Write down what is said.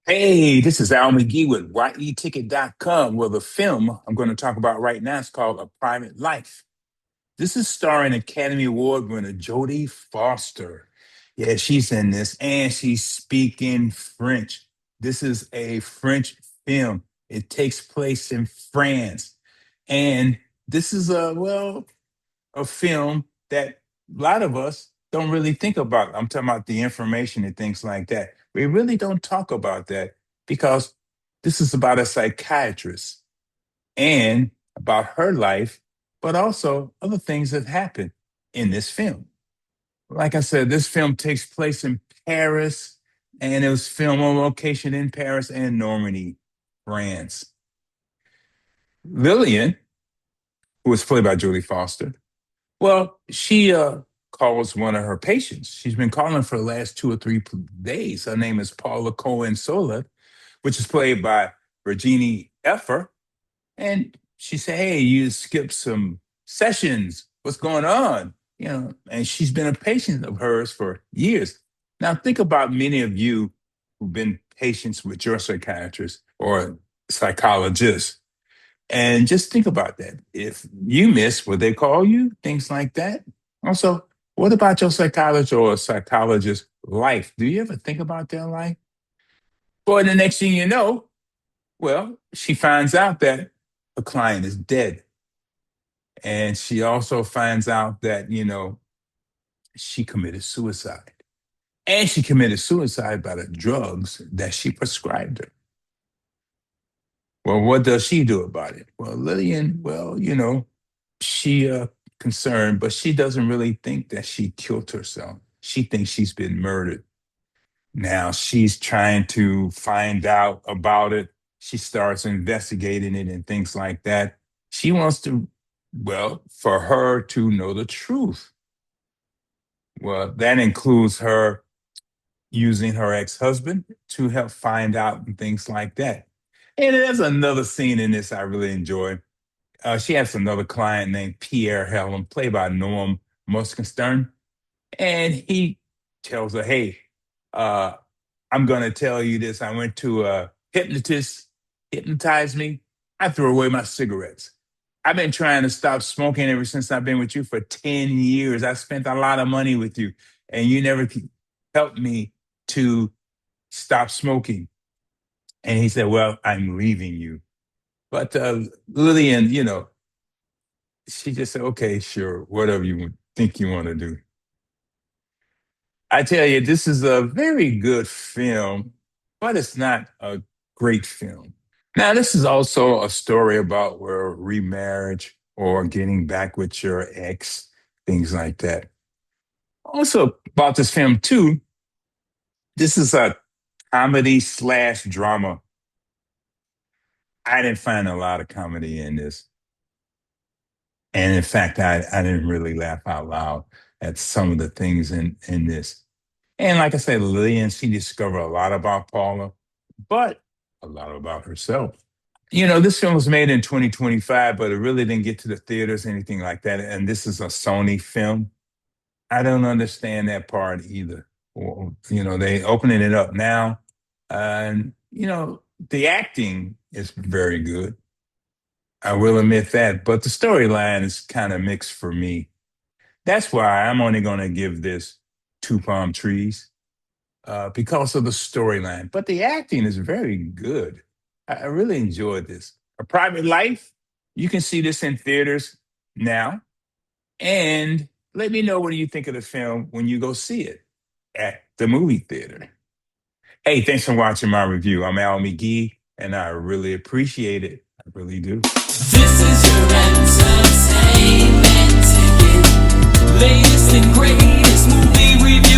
Hey, this is Al McGee with YETicket.com. Well, the film I'm going to talk about right now is called A Private Life. This is starring Academy Award winner Jodie Foster. Yeah, she's in this and she's speaking French. This is a French film. It takes place in France. And this is a film that a lot of us don't really think about. I'm talking about the information and things like that. We really don't talk about that because this is about a psychiatrist and about her life, but also other things that happen in this film. Like I said, this film takes place in Paris and it was filmed on location in Paris and Normandy, France. Lillian, who was played by Jodie Foster, well, she calls one of her patients. She's been calling for the last 2 or 3 days. Her name is Paula Cohen Sola, which is played by Virginie Effer. And she said, "Hey, you skipped some sessions. What's going on?" And she's been a patient of hers for years. Now, think about many of you who've been patients with your psychiatrist or psychologist. And just think about that. If you miss what they call you, things like that. Also, what about your psychologist or psychologist's life? Do you ever think about their life? Boy, the next thing you know, well, she finds out that a client is dead. And she also finds out that, she committed suicide. And she committed suicide by the drugs that she prescribed her. Well, what does she do about it? Well, Lillian, she concerned, but she doesn't really think that she killed herself. She thinks she's been murdered. Now she's trying to find out about it. She starts investigating it and things like that. She wants to, well, for her to know the truth. Well, that includes her using her ex-husband to help find out and things like that. And there's another scene in this I really enjoy. She has another client named Pierre Helen, played by Norm Muskenstern, and he tells her, "Hey, uh, I'm going to tell you this. I went to a hypnotist, hypnotized me. I threw away my cigarettes. I've been trying to stop smoking ever since I've been with you for 10 years. I spent a lot of money with you, and you never helped me to stop smoking." And he said, "Well, I'm leaving you." But Lillian, she just said, "Okay, sure, whatever you think you want to do." I tell you, this is a very good film, but it's not a great film. Now, this is also a story about where remarriage or getting back with your ex, things like that. Also, about this film, too, this is a comedy slash drama. I didn't find a lot of comedy in this. And in fact, I didn't really laugh out loud at some of the things in this. And like I said, Lillian, she discovered a lot about Paula, but a lot about herself. This film was made in 2025, but it really didn't get to the theaters, anything like that. And this is a Sony film. I don't understand that part either. Well, they opening it up now. And, the acting is very good. I will admit that. But the storyline is kind of mixed for me. That's why I'm only going to give this two palm trees because of the storyline. But the acting is very good. I really enjoyed this. A Private Life, you can see this in theaters now. And let me know what you think of the film when you go see it at the movie theater. Hey, thanks for watching my review. I'm Al McGee, and I really appreciate it. I really do. This is your entertainment ticket. Latest and greatest movie review.